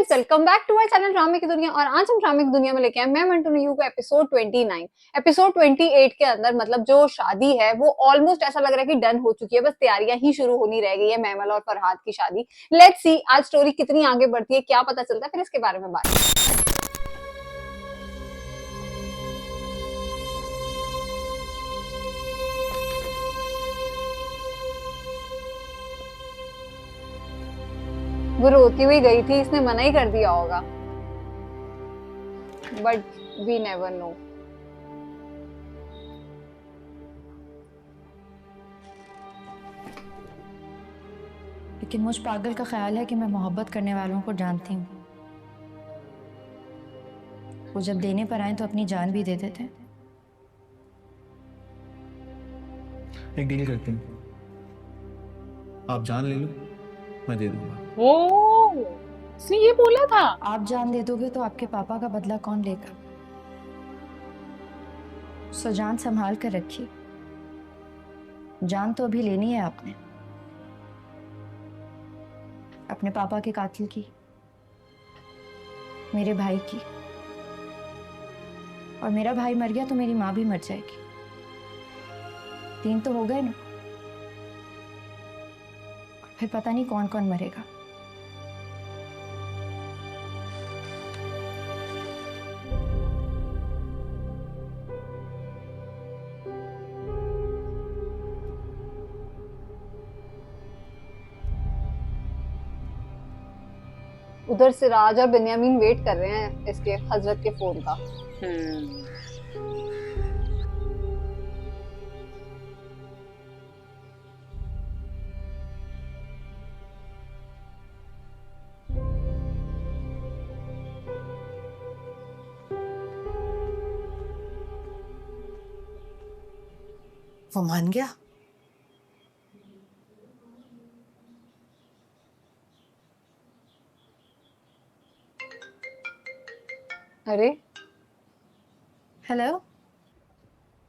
Guys, welcome back to our channel ड्रामे की दुनिया। और आज हम ड्रामे की दुनिया में लेके आए मैं मंटू न्यू को एपिसोड 29। एपिसोड 28 के अंदर मतलब जो शादी है वो ऑलमोस्ट ऐसा लग रहा है कि डन हो चुकी है, बस तैयारियां ही शुरू होनी रह गई है मैमल और फरहाद की शादी। लेट्स सी आज स्टोरी कितनी आगे बढ़ती है, क्या पता चलता है, फिर इसके बारे में बात। वो रोती हुई गई थी, इसने मना ही कर दिया होगा, बट वी नेवर नो। लेकिन मुझ पागल का ख्याल है कि मैं मोहब्बत करने वालों को जानती हूँ। वो जब देने पर आए तो अपनी जान भी दे देते। एक डील करते हैं, आप जान ले लो, मैं दे दूंगा। वो उसने ये बोला था। आप जान दे दोगे तो आपके पापा का बदला कौन लेगा? सो जान संभाल कर रखिए। जान तो अभी लेनी है आपने, अपने पापा के कातिल की, मेरे भाई की। और मेरा भाई मर गया तो मेरी माँ भी मर जाएगी। 3 तो हो गए ना। फिर पता नहीं कौन कौन मरेगा। उधर सिराज और बिन्यामीन वेट कर रहे हैं इसके हजरत के फोन का। वो मान गया। अरे हेलो।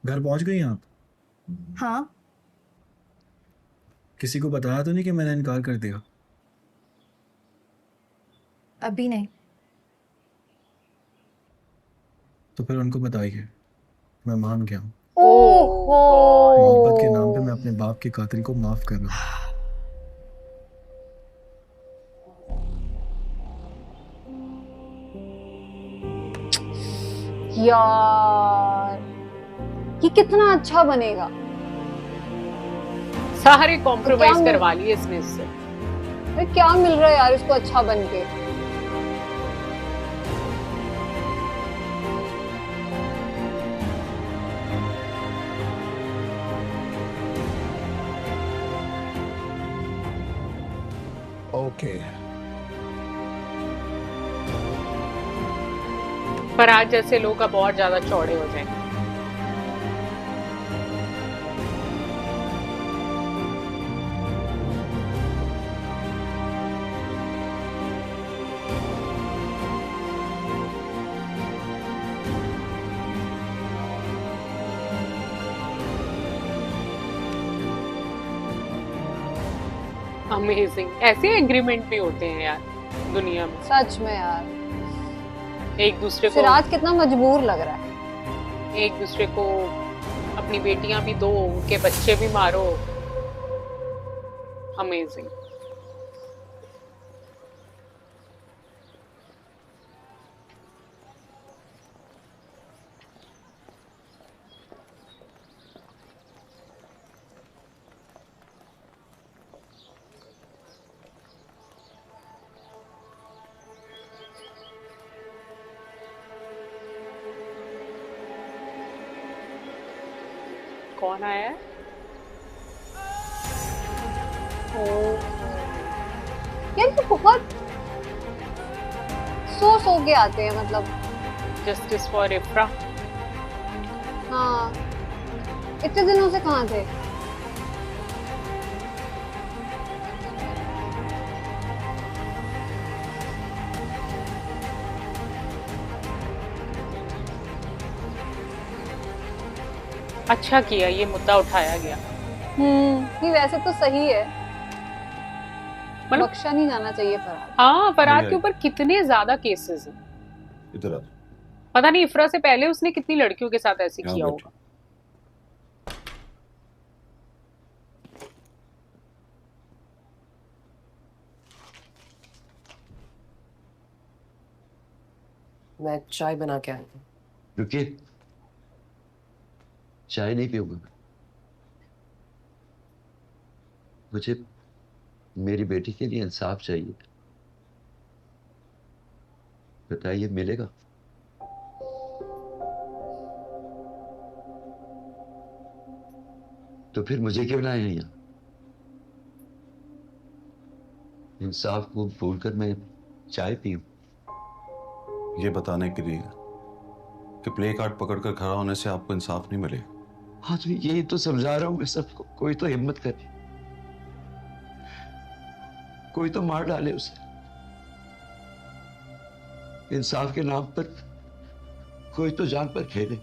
घर पहुंच गई आप? हाँ, किसी को बताया तो नहीं कि मैंने इनकार कर दिया? अभी नहीं। तो फिर उनको बताइए मैं मान गया हूँ। ओहो, मोहब्बत के नाम पे मैं अपने बाप के कातिल को माफ कर रहा हूँ। यार ये कितना अच्छा बनेगा। सारे कॉम्प्रोमाइज क्या करवा लिए इसने इससे। अरे क्या मिल रहा है यार इसको अच्छा बन के। ओके पर आज जैसे लोग अब और ज्यादा चौड़े हो जाएंगे। अमेजिंग, ऐसे एग्रीमेंट भी होते हैं यार दुनिया में। सच में यार एक दूसरे को सिराज कितना मजबूर लग रहा है। एक दूसरे को अपनी बेटियां भी दो, उनके बच्चे भी मारो। अमेजिंग। कौन आया है? यार ये बहुत सो के आते हैं मतलब। Justice for इफ्रा। हाँ, इतने दिनों से कहाँ थे? अच्छा किया ये मुद्दा उठाया गया। नहीं वैसे तो सही है। मतलब बख्शा नहीं जाना चाहिए फरहाद। हाँ, फरहाद नहीं के ऊपर कितने ज्यादा केसेस हैं। इधर आ पता नहीं इफरा से पहले उसने कितनी लड़कियों के साथ ऐसे यहाँ किया बैठो। होगा। मैं चाय बना के आई हूँ। रुकिए, चाय नहीं पीऊंगा मैं। मुझे मेरी बेटी के लिए इंसाफ चाहिए। बताइए, मिलेगा? तो फिर मुझे क्यों लाए हैं यहाँ? इंसाफ को भूलकर मैं चाय पीऊं? ये बताने के लिए कि प्ले कार्ड पकड़कर खड़ा होने से आपको इंसाफ नहीं मिलेगा। हाँ, तो यही तो समझा रहा हूँ मैं सबको। कोई तो हिम्मत करे, कोई तो मार डाले उसे। इंसाफ के नाम पर कोई तो जान पर खेले।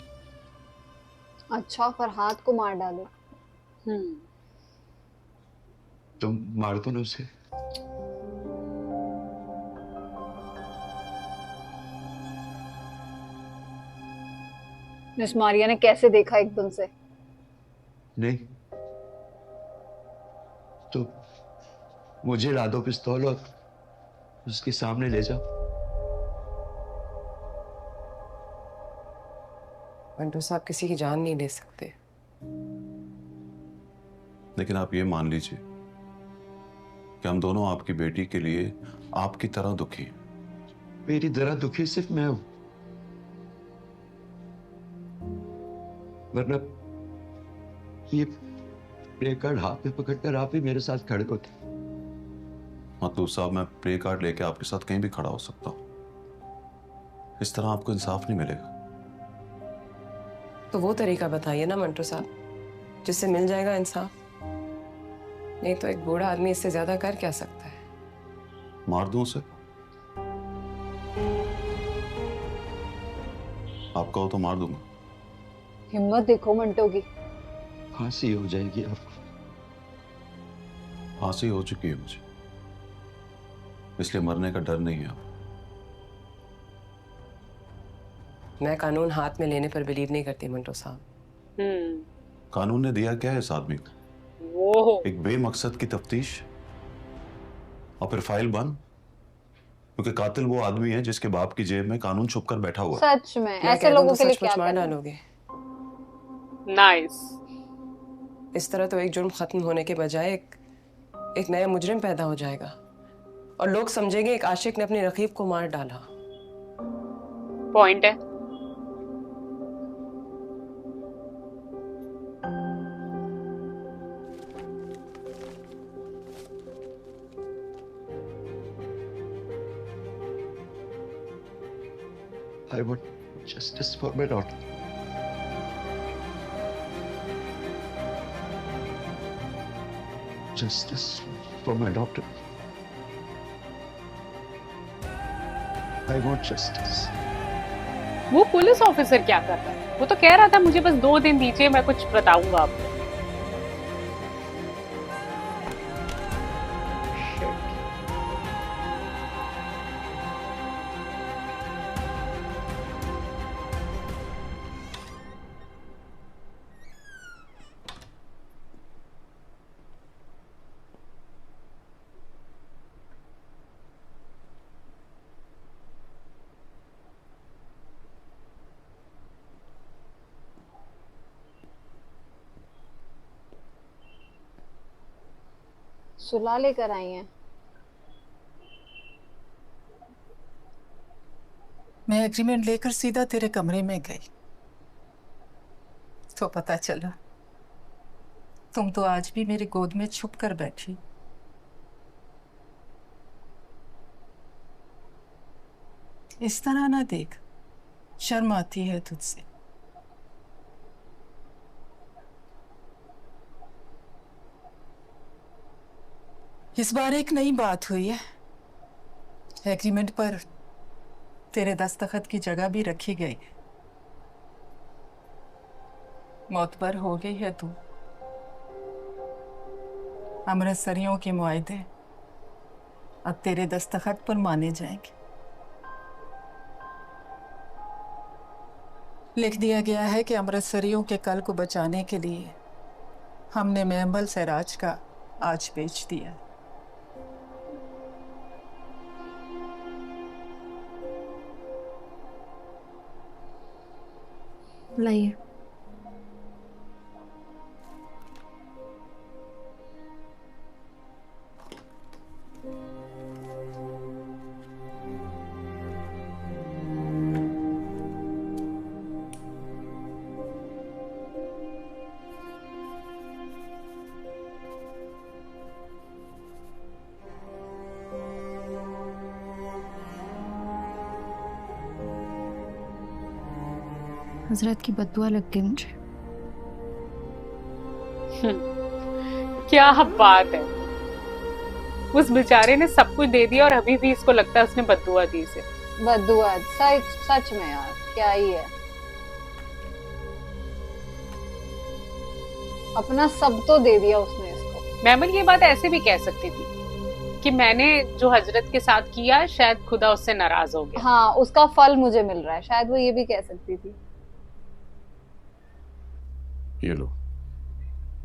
अच्छा, फरहाद को मार डालो। तुम मार दो ना उसे। मिस मारिया ने कैसे देखा एकदम से? नहीं तो मुझे ला दो पिस्तौल और उसके सामने ले जाओ। मंटू साहब किसी की जान नहीं ले सकते। लेकिन आप ये मान लीजिए कि हम दोनों आपकी बेटी के लिए आपकी तरह दुखी हैं। मेरी तरह दुखी सिर्फ मैं हूं, वरना ये प्ले कार्ड हाथ में पकड़कर आप ही मेरे साथ खड़े होते। मतलूब साहब, मैं प्ले कार्ड लेके आपके साथ कहीं भी खड़ा हो सकता हूं। इस तरह आपको इंसाफ नहीं मिलेगा। तो वो तरीका बताइए ना मंटू साहब, जिससे मिल जाएगा इंसाफ। नहीं तो एक बूढ़ा आदमी इससे ज्यादा कर क्या सकता है? मार दूं उसे? आप कहो तो मार दूंगा। हिम्मत देखो मंटो की। फांसी हो जाएगी आपको। फांसी हो चुकी है मुझे, इसलिए मरने का डर नहीं है अब। मैं कानून हाथ में लेने पर बिलीव नहीं करती मंटू साहब। कानून ने दिया क्या है इस आदमी को? वो एक बेमकसद की तफ्तीश और फिर फाइल बंद, क्योंकि कातिल वो आदमी है जिसके बाप की जेब में कानून छुप कर बैठा हुआ है। सच में मैं ऐसे कह दूं लोगों तो के लिए सचमुच क्या मार करना? डालोगे। नाइस। इस तरह तो एक जुर्म खत्म होने के बजाय एक नया मुजरिम पैदा हो जाएगा और लोग समझेंगे एक आशिक ने अपने रकीब को मार डाला। पॉइंट है। I want justice for my daughter. Justice for my daughter. I want justice. वो पुलिस ऑफिसर क्या कर रहा है? वो तो कह रहा था मुझे बस 2 दिन दीजिए, मैं कुछ बताऊंगा आपको। सुला लेकर आई हैं। मैं एग्रीमेंट लेकर सीधा तेरे कमरे में गई तो पता चला तुम तो आज भी मेरी गोद में छुप कर बैठी। इस तरह ना देख, शर्म आती है तुझसे। इस बार एक नई बात हुई है। एग्रीमेंट पर तेरे दस्तखत की जगह भी रखी गई। मौत पर हो गई है तू। अमृतसरियों के मुआहदे अब तेरे दस्तखत पर माने जाएंगे। लिख दिया गया है कि अमृतसरियों के कल को बचाने के लिए हमने महमल सराज का आज बेच दिया। लाइए। हजरत की बद्दुआ लग गई मुझे। क्या बात है, उस बेचारे ने सब कुछ दे दिया और अभी भी इसको लगता है उसने बद्दुआ दी इसे। बद्दुआ सच सच में यार क्या ही है, अपना सब तो दे दिया उसने इसको। मैमल ये बात ऐसे भी कह सकती थी कि मैंने जो हजरत के साथ किया शायद खुदा उससे नाराज हो गया। हाँ, उसका फल मुझे मिल रहा है, शायद वो ये भी कह सकती थी। ये लो,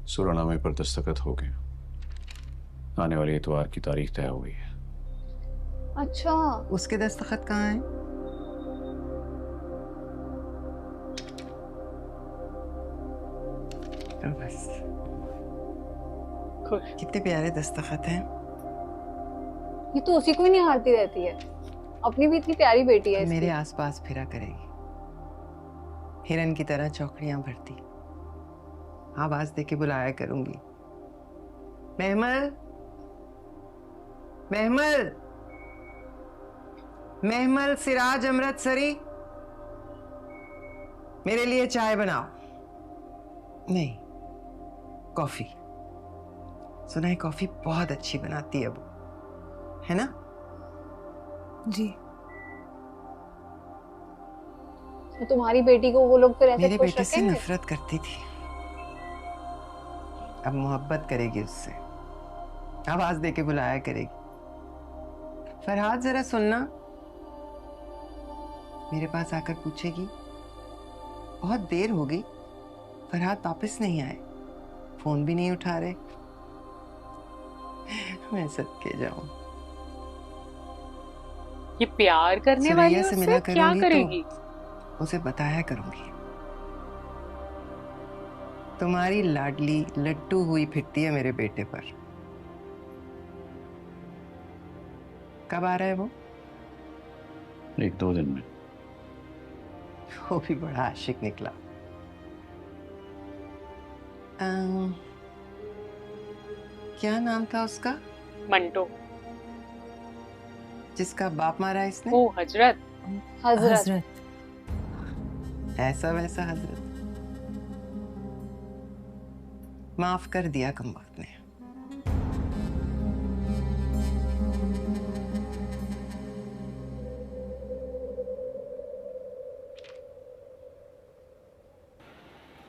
सुरानामे पर दस्तखत हो गए। आने वाले इतवार की तारीख तय हो गई है। अच्छा, उसके दस्तखत कहाँ हैं? तो बस खुश। कितने प्यारे दस्तखत हैं। ये तो उसी को ही नहीं हारती रहती है, अपनी भी इतनी प्यारी बेटी है इसकी। मेरे आसपास फिरा करेगी, हिरन की तरह चौकड़ियां भरती, आवाज देके बुलाया करूंगी, महमल महमल महमल सिराज अमृतसरी, मेरे लिए चाय बनाओ। नहीं, कॉफी। सुना है कॉफी बहुत अच्छी बनाती है वो, है ना? जी। तो तुम्हारी बेटी को वो लोग फिर ऐसे मेरे खुश बेटे से रखेंगे? नफरत करती थी, अब मोहब्बत करेगी उससे, आवाज देके बुलाया करेगी। फरहाद जरा सुनना, मेरे पास आकर पूछेगी बहुत देर हो गई, फरहाद वापस नहीं आए, फोन भी नहीं उठा रहे। मैं सदके जाऊं। ये प्यार करने वाली सुरैया से उससे मिला क्या करूंगी करेगी? तो उसे बताया करूंगी तुम्हारी लाडली लट्टू हुई फिरती है मेरे बेटे पर। कब आ रहा है वो? 1-2 दिन में। वो भी बड़ा आशिक निकला। क्या नाम था उसका मंटो। जिसका बाप मारा इसने? ओ हजरत। हजरत। ऐसा वैसा हजरत, माफ कर दिया कम वक्त ने।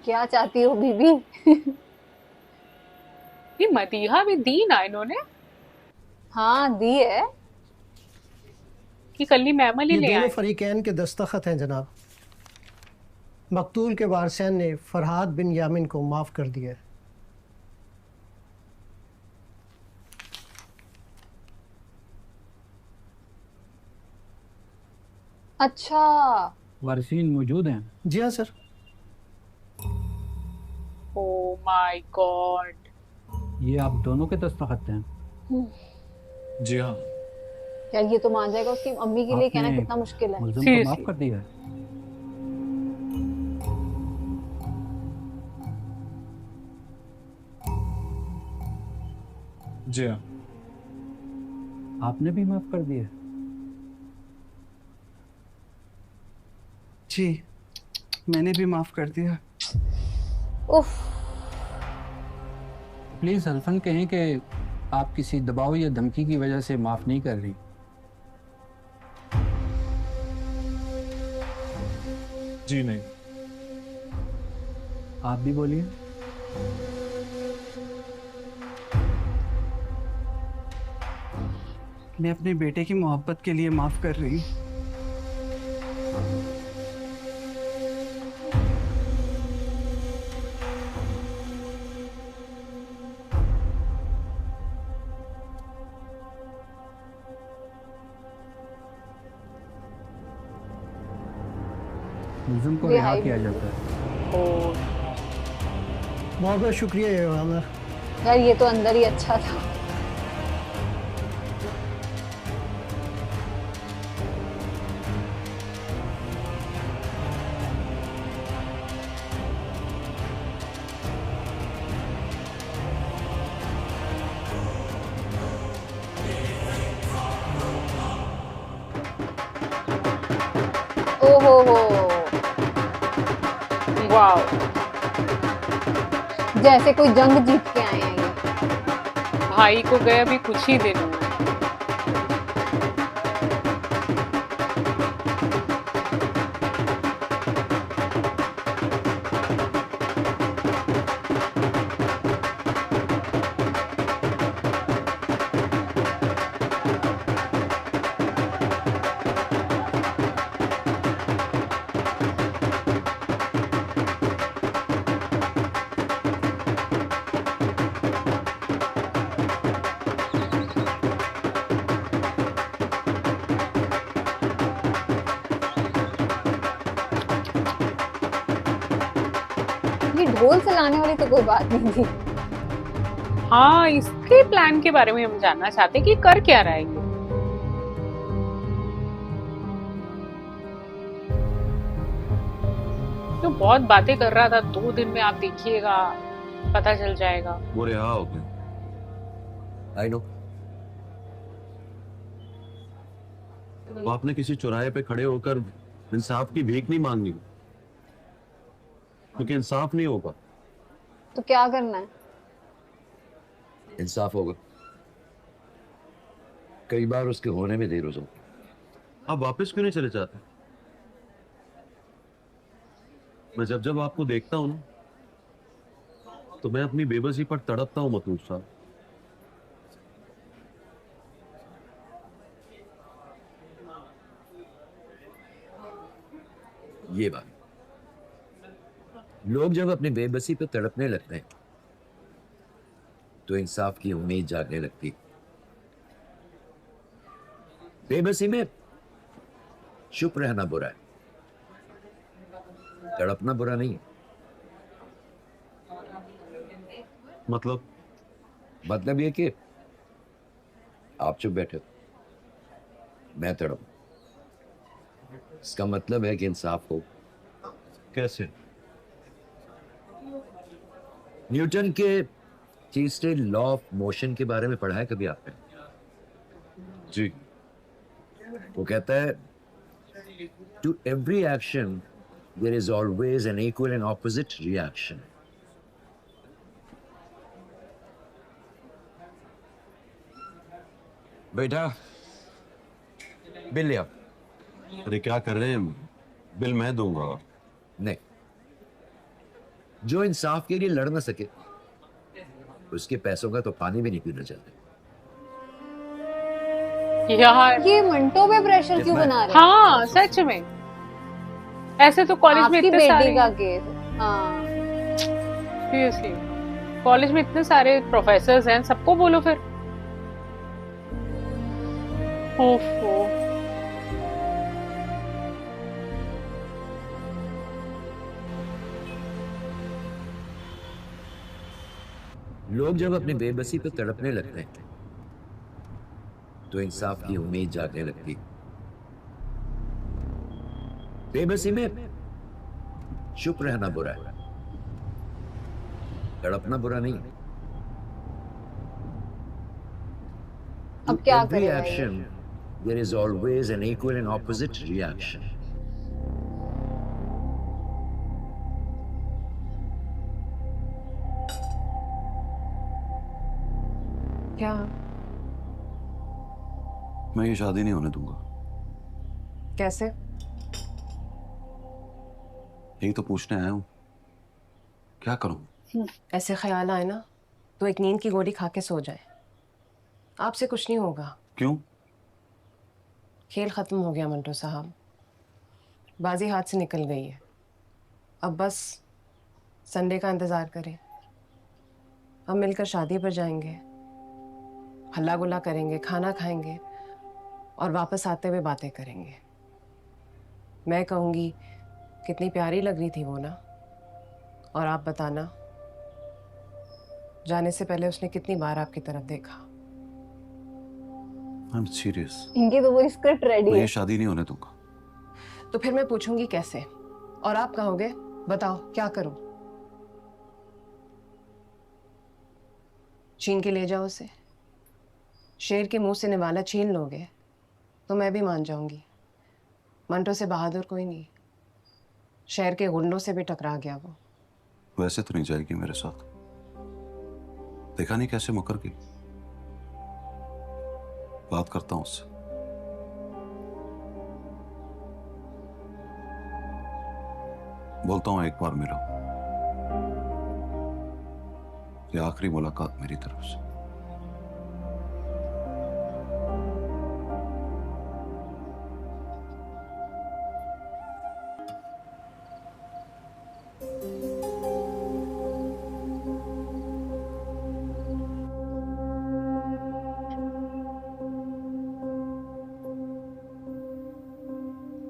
क्या चाहती हो बीबी? ये मदीहा भी दी ना इन्होंने, हाँ दी है। कि कल मैमल ही ये ले दोनों आए। फरीकैन के दस्तखत हैं जनाब। मकतूल के वारसैन ने फरहाद बिन यामिन को माफ कर दिया है। अच्छा, वारिसीन मौजूद हैं? जी हाँ सर। ओ माय गॉड, ये आप दोनों के दस्तखत हैं? जी हाँ। यार ये तो मान जाएगा, उसकी अम्मी के लिए कहना आपने कितना मुश्किल है। मुल्जिम को Seriously? माफ कर दिया है? जी हाँ। आपने भी माफ कर दिया? जी, मैंने भी माफ कर दिया। उफ, प्लीज हल्फन कहें कि आप किसी दबाव या धमकी की वजह से माफ नहीं कर रही। जी नहीं। आप भी बोलिए। मैं अपने बेटे की मोहब्बत के लिए माफ कर रही हूँ। मुलजिम को रिहा रिहाई किया जाता है। ओ बहुत बहुत शुक्रिया योर ऑनर। यार ये तो अंदर ही अच्छा था। ओहो हो, वाओ, जैसे कोई जंग जीत के आए हैं ये। भाई को गए अभी कुछ ही दिन हुए। ये ढोल चलाने वाली तो कोई बात नहीं थी। हाँ, इसके प्लान के बारे में हम जानना चाहते हैं कि कर क्या रहा है ये। तो बहुत बातें कर रहा था, 2 दिन में आप देखिएगा, पता चल जाएगा। वो रिहा हो गया। I know. वो आपने किसी चौराहे पे खड़े होकर इंसाफ की भीख नहीं मांगनी, क्योंकि इंसाफ नहीं होगा। तो क्या करना है? इंसाफ होगा। कई बार उसके होने में देर हो जाती। आप वापस क्यों नहीं चले जाते? मैं जब जब आपको देखता हूं ना, तो मैं अपनी बेबसी पर तड़पता हूं मतलूब साहब। ये बात, लोग जब अपनी बेबसी पे तड़पने लगते हैं तो इंसाफ की उम्मीद जागने लगती। बेबसी में चुप रहना बुरा है, तड़पना बुरा नहीं है। मतलब ये कि आप चुप बैठे हो, मैं तड़प, इसका मतलब है कि इंसाफ हो। कैसे? न्यूटन के तीसरे लॉ ऑफ मोशन के बारे में पढ़ा है कभी आपने? जी। वो कहता है to every action there is always an equal and opposite reaction. बेटा बिल ले आओ। अरे क्या कर रहे हैं? बिल मैं दूंगा। नहीं, जो इंसाफ के लिए लड़ ना सके उसके पैसों का तो पानी भी नहीं पीना चाहते। यार ये मंटो पे प्रेशर क्यों बना रहे हैं? हाँ, सच में ऐसे तो कॉलेज में आपकी इतने बेटी सारे, का केस। हाँ, सीरियसली कॉलेज में इतने सारे प्रोफेसर्स हैं, सबको बोलो फिर। ओफो, लोग जब अपनी बेबसी पे तड़पने लगते हैं तो इंसाफ की उम्मीद जागने लगती। बेबसी में चुप रहना बुरा है, तड़पना बुरा नहीं है। अब क्या Every करेगा ये? action, there is always an equal and opposite reaction. क्या? मैं ये शादी नहीं होने दूंगा। कैसे? यही तो पूछने आया हूँ, क्या करूं? ऐसे ख्याल आए ना तो एक नींद की गोली खा के सो जाए, आपसे कुछ नहीं होगा। क्यों? खेल खत्म हो गया मंटो साहब, बाजी हाथ से निकल गई है। अब बस संडे का इंतजार करें। हम मिलकर शादी पर जाएंगे, हल्ला गुल्ला करेंगे, खाना खाएंगे और वापस आते हुए बातें करेंगे। मैं कहूंगी कितनी प्यारी लग रही थी वो ना, और आप बताना जाने से पहले उसने कितनी बार आपकी तरफ देखा। I am serious. इनकी तो वो स्क्रिप्ट रेडी मैं है। ये शादी नहीं होने दूंगा। तो फिर मैं पूछूंगी कैसे, और आप कहोगे बताओ क्या करूं? छीन के ले जाओ उसे। शेर के मुंह से निवाला छीन लोगे तो मैं भी मान जाऊंगी। मंटो से बहादुर कोई नहीं, शहर के गुंडों से भी टकरा गया वो। वैसे तो नहीं जाएगी मेरे साथ, देखा नहीं कैसे मुकर गई। बात करता हूं उससे। बोलता हूं एक बार मिलो, ये आखिरी मुलाकात मेरी तरफ से।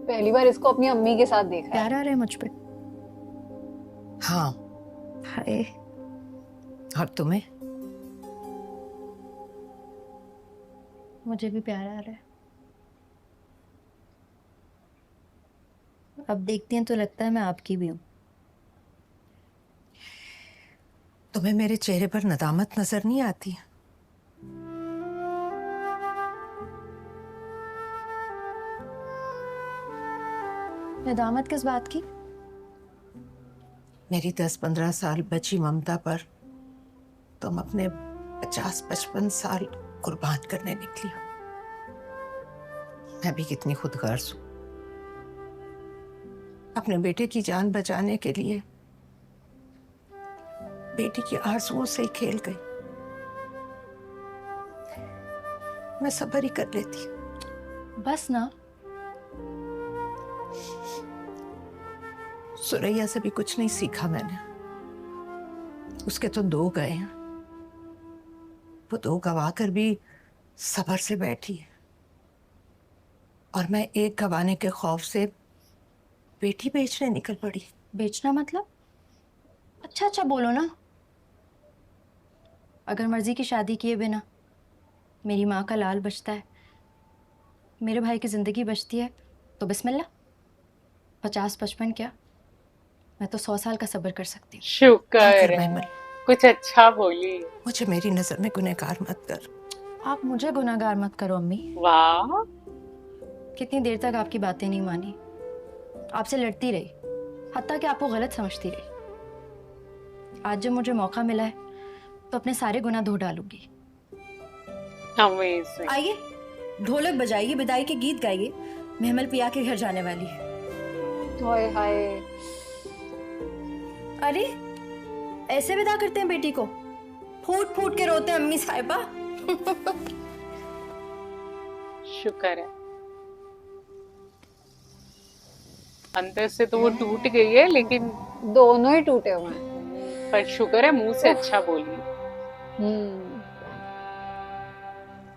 पहली बार इसको अपनी अम्मी के साथ देखा है। प्यार आ रहा है मुझ पे। हाँ। हाय। और तुम्हें? मुझे भी प्यार आ रहा है। अब देखती हैं तो लगता है मैं आपकी भी हूँ। तुम्हें मेरे चेहरे पर नदामत नजर नहीं आती? नदामत किस बात की? मेरी 10-15 साल बची ममता पर तुम अपने 50-55 साल कुर्बान करने निकली हो। मैं भी कितनी खुदगर्ज हूं। अपने बेटे की जान बचाने के लिए बेटी की आरजुओं से ही खेल गई। मैं सब्र ही कर लेती। बस ना। सुरैया से भी कुछ नहीं सीखा मैंने। उसके तो 2 गए हैं, वो 2 गवा कर भी सब्र से बैठी है, और मैं एक गवाने के खौफ से बेटी बेचने निकल पड़ी। बेचना मतलब? अच्छा अच्छा बोलो ना। अगर मर्जी की शादी किए बिना मेरी माँ का लाल बचता है, मेरे भाई की जिंदगी बचती है, तो बिस्मिल्लाह। 50-55 क्या, मैं तो 100 साल का सब्र कर सकती हूँ। शुक्र आखिर है, महमल, कुछ अच्छा बोली। मुझे मेरी नजर में गुनहगार मत कर। आप मुझे गुनाहगार मत करो अम्मी। वाह, कितनी देर तक आपकी बातें नहीं मानी, आपसे लड़ती रही, हत्ता कि आपको गलत समझती रही। आज जब मुझे मौका मिला है तो अपने सारे गुनाह धो डालूंगी। अमेजिंग। आइए, ढोलक बजाइए, विदाई के गीत गाइए। महमल पिया के घर जाने वाली है। हाय हाय। अरे ऐसे विदा करते हैं बेटी को? फूट फूट के रोते हैं अम्मी साहिबा। शुक्र है, अंदर से तो वो टूट गई है, लेकिन दोनों ही टूटे हुए हैं। पर शुक्र है मुंह से अच्छा बोली।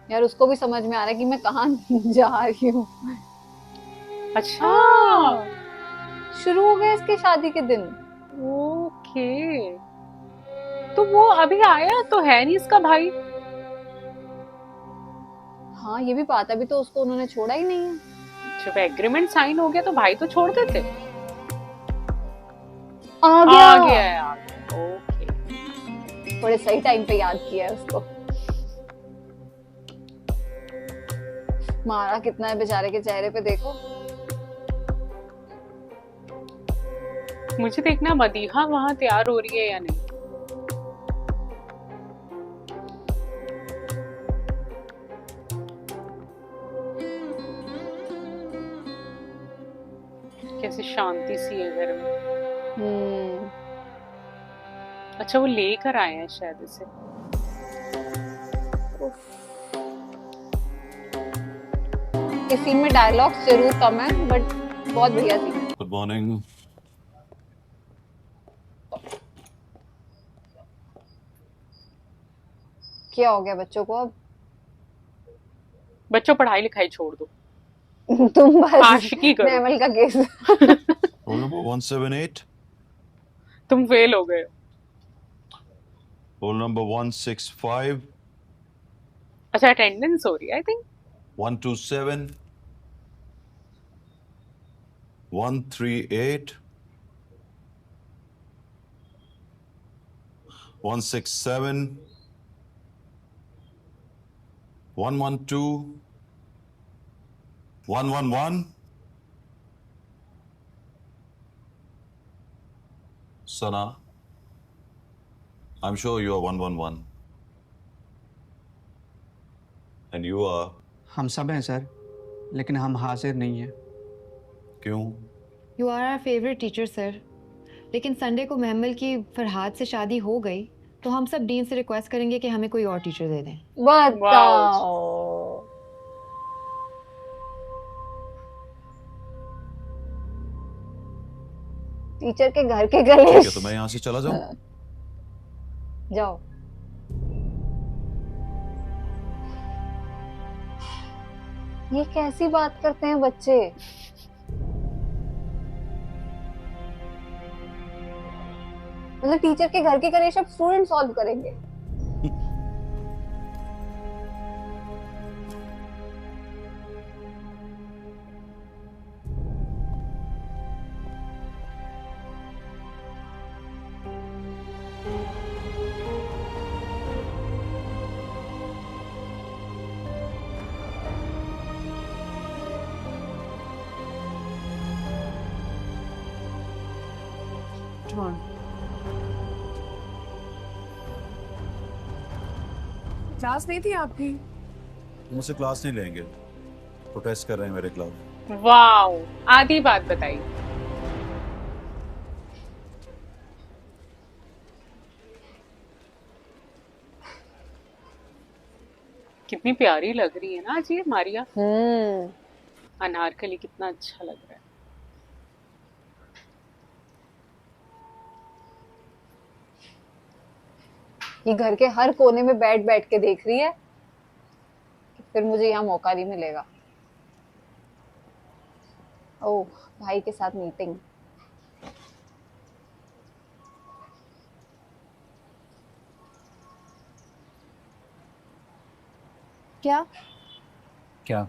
यार उसको भी समझ में आ रहा है कि मैं कहाँ जा रही हूँ। अच्छा, शुरू हो गया इसके शादी के दिन। ओके, तो वो अभी आया तो है नहीं इसका भाई। हाँ ये भी बात है, अभी तो उसको उन्होंने छोड़ा ही नहीं है। जब एग्रीमेंट साइन हो गया तो भाई तो छोड़ देते। आ गया। आ गया, आ गया। ओके, थोड़े सही टाइम पे याद किया है उसको। मारा कितना है बेचारे के चेहरे पे, देखो। मुझे देखना मदीहा वहां तैयार हो रही है या नहीं। कैसे शांति सी है घर में। अच्छा, वो लेकर आए हैं शायद इसे। इस सीन में डायलॉग्स जरूर कम है बट बहुत बढ़िया सीन है। Good morning. क्या हो गया बच्चों को अब? बच्चों पढ़ाई लिखाई छोड़ दो, तुम बस आशिकी करो। नैमल का केस। रोल नंबर 178, तुम फेल हो गए हो। रोल नंबर 165, अच्छा अटेंडेंस हो रही है I think. 127, 138, 167, 112, 111. Sana, I'm sure you are 111. And you are. हम सब हैं सर, लेकिन हम हाजिर नहीं हैं। क्यों? You are our favourite teacher sir, लेकिन संडे को महमल की फरहाद से शादी हो गई तो हम सब डीन से रिक्वेस्ट करेंगे कि हमें कोई और टीचर दे दें। बताओ। टीचर के घर के ठीक है, कलेश। तो मैं यहाँ से चला जाऊँ? जाओ। ये कैसी बात करते हैं बच्चे? मतलब टीचर के घर के कलेश अब स्टूडेंट सॉल्व करेंगे। क्लास नहीं थी आपकी? मुझसे क्लास नहीं लेंगे, प्रोटेस्ट कर रहे हैं मेरे खिलाफ। वाओ, आधी बात बताई। कितनी प्यारी लग रही है ना आज ये मारिया। अनारकली कितना अच्छा लग रहा है। ये घर के हर कोने में बैठ बैठ के देख रही है कि फिर मुझे यहाँ मौका नहीं मिलेगा। ओह, भाई के साथ मीटिंग। क्या? क्या?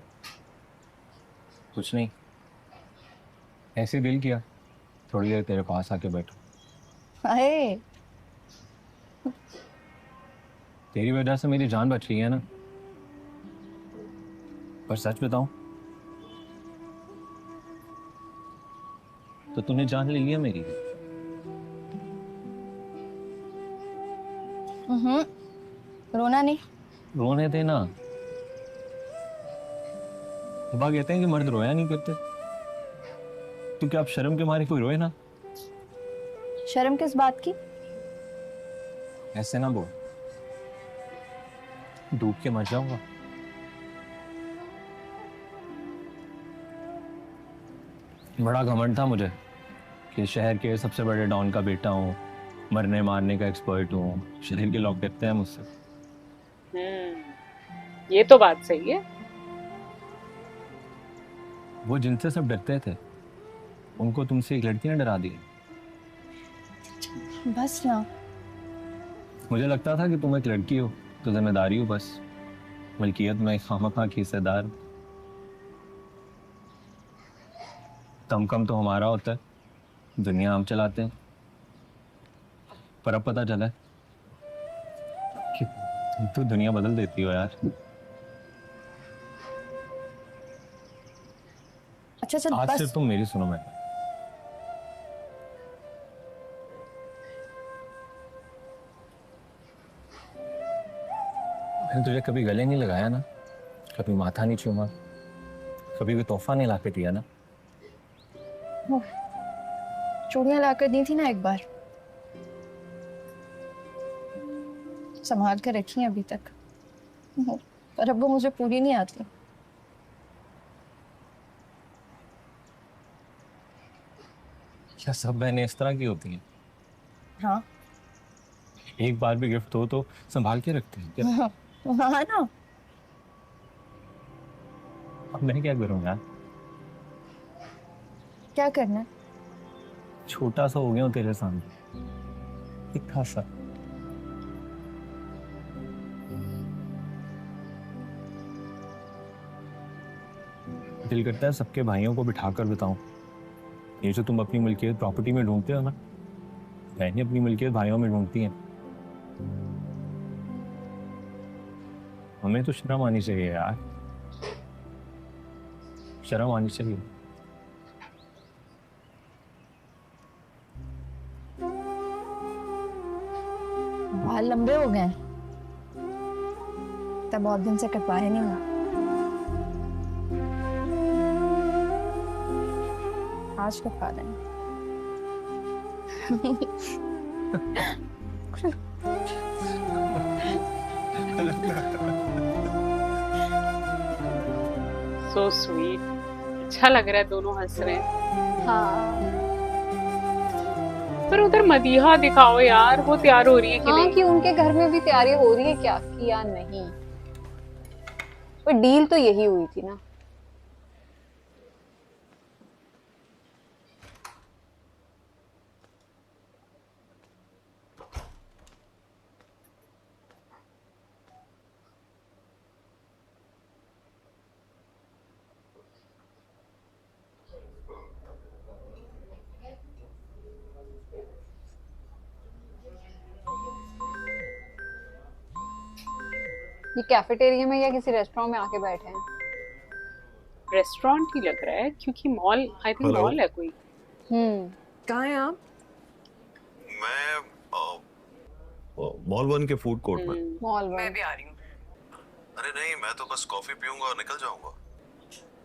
कुछ नहीं, ऐसे दिल किया थोड़ी देर तेरे पास आके बैठो। अरे तेरी वजह से मेरी जान बच रही है ना। पर सच बताऊं तो तूने जान ले लिया मेरी। रोना नहीं। रोने देना। बाबा कहते हैं कि मर्द रोया नहीं करते, तो क्या आप शर्म के मारे कोई रोए ना? शर्म किस बात की? ऐसे ना बोल, डूब के मर जाऊंगा। बड़ा घमंड था मुझे कि शहर के सबसे बड़े डॉन का बेटा हूँ, मरने मारने का एक्सपर्ट हूँ, शहर के लोग डरते हैं मुझसे। ये तो बात सही है। वो जिनसे सब डरते थे उनको तुमसे एक लड़की ने डरा दी। बस ना। मुझे लगता था कि तुम एक लड़की हो तो जिम्मेदारी हो बस, मलकियत में खामखा की हिस्सेदार। कम तो हमारा होता है, दुनिया हम चलाते हैं। पर अब पता चला कि तुम तो दुनिया बदल देती हो यार। अच्छा चल आज बस। सिर्फ तुम मेरी सुनो। मैंने तुझे कभी गले नहीं लगाया ना, कभी माथा नहीं चूमा, कभी भी तोहफा नहीं लाके दिया ना। चूड़ियां लाकर दी थी ना एक बार, संभाल कर रखी हैं अभी तक, पर अब वो मुझे पूरी नहीं आती। क्या सब बहनें इस तरह की होती हैं? हाँ एक बार भी गिफ्ट हो तो संभाल के रखते हैं क्या? हाँ ना। अब मैं क्या करूँ यार? क्या करना है? छोटा सा हो गया हूँ तेरे सामने, दिखा सा। दिल करता है सबके भाइयों को बिठा कर बताऊं, ये जो तुम अपनी मिल्कियत प्रॉपर्टी में ढूंढते हो ना, बहनें अपनी मिल्कियत भाइयों में ढूंढती हैं। हमें तो शर्म आनी चाहिए यार, शर्म आनी चाहिए। बाल लंबे हो गए तब बहुत दिन से कटवाए नहीं हुआ। आज कटवा देंगे। सो स्वीट, अच्छा लग रहा है, दोनों हंस रहे हैं। हाँ पर उधर मदीहा दिखाओ यार, वो तैयार हो रही है कि हाँ, नहीं? कि उनके घर में भी तैयारी हो रही है क्या कि या नहीं, पर डील तो यही हुई थी ना। ये कैफेटेरिया में या किसी रेस्टोरेंट में आके बैठे हैं? रेस्टोरेंट ही लग रहा है, क्योंकि mall, I think Hello? Mall है कोई। कहाँ हैं आप? मैं मॉल 1 के फूड कोर्ट में। मॉल मैं में भी आ रही हूँ। अरे नहीं, मैं तो बस कॉफी पीऊंगा और निकल जाऊंगा।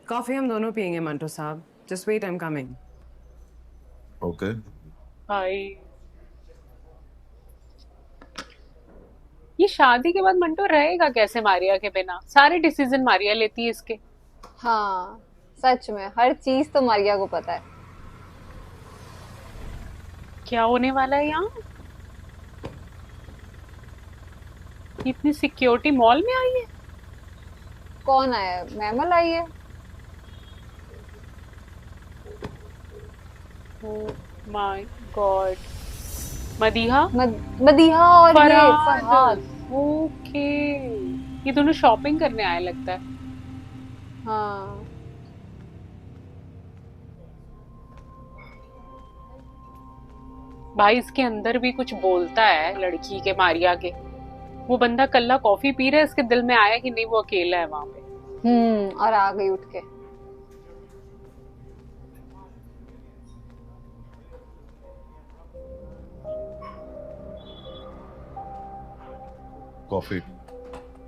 कॉफी हम दोनों पियेंगे मंटो साहब। Just wait, I am coming. Okay. भाई ये शादी के बाद मंटो रहेगा कैसे मारिया के बिना? सारे डिसीजन मारिया लेती है इसके। हाँ सच में हर चीज तो मारिया को पता है। क्या होने वाला है यहाँ? इतनी सिक्योरिटी मॉल में आई है? कौन आया है? मैमल आई है। माय गॉड, मदीहा, मदीहा और ये फरहाद। फरहाद। ओके, ये दोनों शॉपिंग करने आए लगता है। हाँ भाई इसके अंदर भी कुछ बोलता है लड़की के, मारिया के। वो बंदा कल्ला कॉफी पी रहा है, इसके दिल में आया कि नहीं वो अकेला है वहां पे। और आ गई उठ के। कॉफी।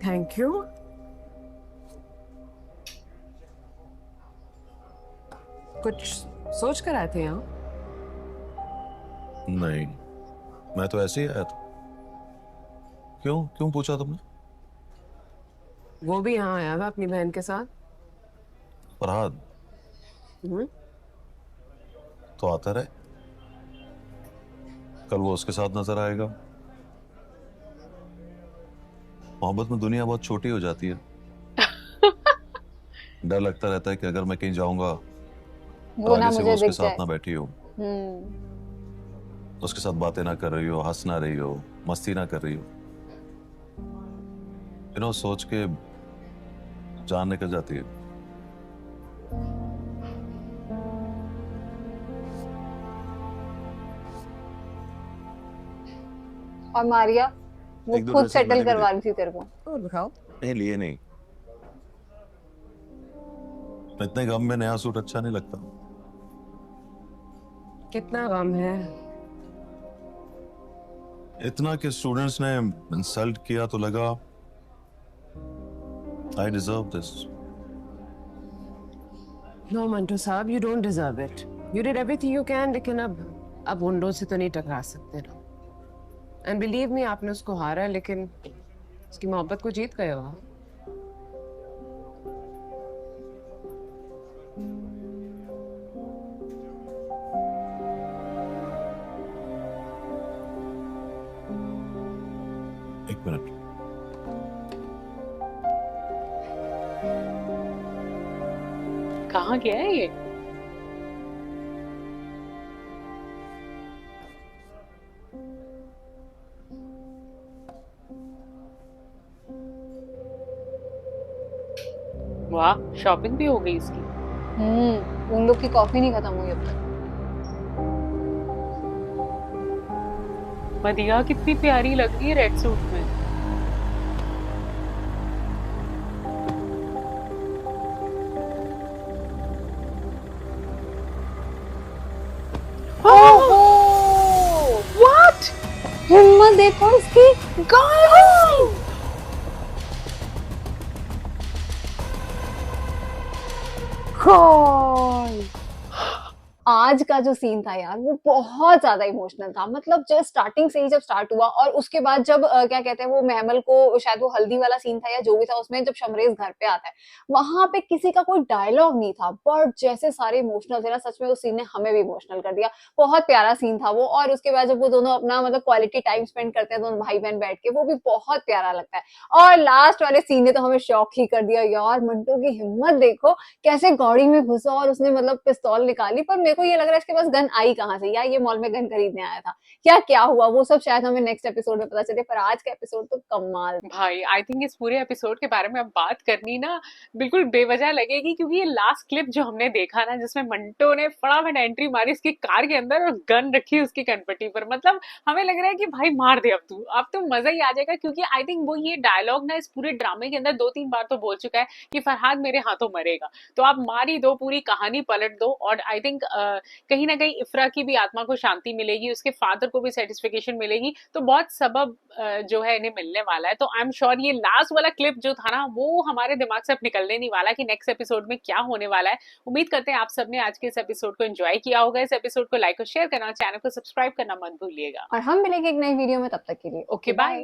Thank you. कुछ सोच कर आए थे यहाँ? नहीं, मैं तो ऐसे ही आया था। क्यों क्यों पूछा तुमने? वो भी यहाँ आया था अपनी बहन के साथ। फरहाद तो आता रहे, कल वो उसके साथ नजर आएगा। मोहब्बत में दुनिया बहुत छोटी हो जाती है। डर लगता रहता है कि अगर मैं कहीं जाऊंगा तो वो ना आगे से वो मुझे उसके दिख साथ जाए। ना बैठी हो, उसके साथ बातें ना कर रही हो, हंस ना रही हो, मस्ती ना कर रही हो। सोच के जान निकल जाती है। और मारिया वो एक दो खुद ड्रेसेस सेटल मैंने भी करवा रही थी तेरे को। और दिखाओ। नहीं लिए नहीं, इतने गम में नया सूट अच्छा नहीं लगता। कितना गम है? इतना कि स्टूडेंट्स ने इंसल्ट किया तो लगा I deserve this. No Manto साहब, you don't deserve it. You did everything you can, लेकिन अब उन से तो नहीं टकरा सकते ना। एंड बिलीव मी, आपने उसको हारा है, लेकिन उसकी मोहब्बत को जीत गए हो आप। कहाँ गया है ये? वाह, शॉपिंग भी हो गई इसकी। उन लोग की कॉफी नहीं खत्म हुई अब तक। मदिया कितनी प्यारी लग रही है रेड सूट में। व्हाट? हिम्मत देखो इसकी। गॉड! गॉड! आज का जो सीन था यार वो बहुत ज्यादा इमोशनल था। मतलब जस्ट स्टार्टिंग से ही जब स्टार्ट हुआ और उसके बाद जब क्या कहते हैं वो महमल को शायद वो हल्दी वाला सीन था या जो भी था उसमें जब शमरेज घर पे आता है वहां पे किसी का कोई डायलॉग नहीं था बट जैसे सारे इमोशनल थे ना सच में उस सीन ने हमें भी इमोशनल कर दिया। बहुत प्यारा सीन था वो। और उसके बाद जब वो दोनों अपना मतलब क्वालिटी टाइम स्पेंड करते हैं दोनों भाई बहन बैठ के वो भी बहुत प्यारा लगता है। और लास्ट वाले सीन ने तो हमें शॉक ही कर दिया यार। मंटू की हिम्मत देखो कैसे गाड़ी में घुसा और उसने मतलब पिस्तौल निकाली। पर मेरे को ये लग रहा है इसके पास गन आई कहाँ से या ये मॉल में गन खरीदने आया था या क्या हुआ वो सब शायद हमें नेक्स्ट एपिसोड में पता चले। पर आज का एपिसोड तो कमाल। भाई आई थिंक इस पूरे एपिसोड के बारे में अब बात करनी ना बिल्कुल बेवजह लगेगी क्योंकि ये लास्ट क्लिप जो हमने देखा ना जिसमें मंटो ने फटाफट एंट्री मारी उसकी कार के अंदर और गन रखी उसकी कनपट्टी पर। मतलब हमें लग रहा है कि भाई मार दे अब तो मजा ही आ जाएगा क्योंकि आई थिंक वो ये डायलॉग ना इस पूरे ड्रामे के अंदर 2-3 बार तो बोल चुका है कि फरहाद मेरे हाथों मरेगा। तो आप मार ही दो, पूरी कहानी पलट दो। और आई थिंक कहीं ना कहीं इफ्रा की भी आत्मा को शांति मिलेगी, उसके फादर को भी सेटिस्फिकेशन मिलेगी। तो बहुत सबब जो है इन्हें मिलने वाला है। तो आई एम श्योर ये लास्ट वाला क्लिप जो था ना वो हमारे दिमाग से अब निकलने नहीं वाला कि नेक्स्ट एपिसोड में क्या होने वाला है। उम्मीद करते हैं आप सबने आज के इस एपिसोड को एंजॉय किया होगा। इस एपिसोड को लाइक और शेयर करना, चैनल को सब्सक्राइब करना मत भूलिएगा। और हम मिलेंगे एक नई वीडियो में, तब तक के लिए ओके बाय।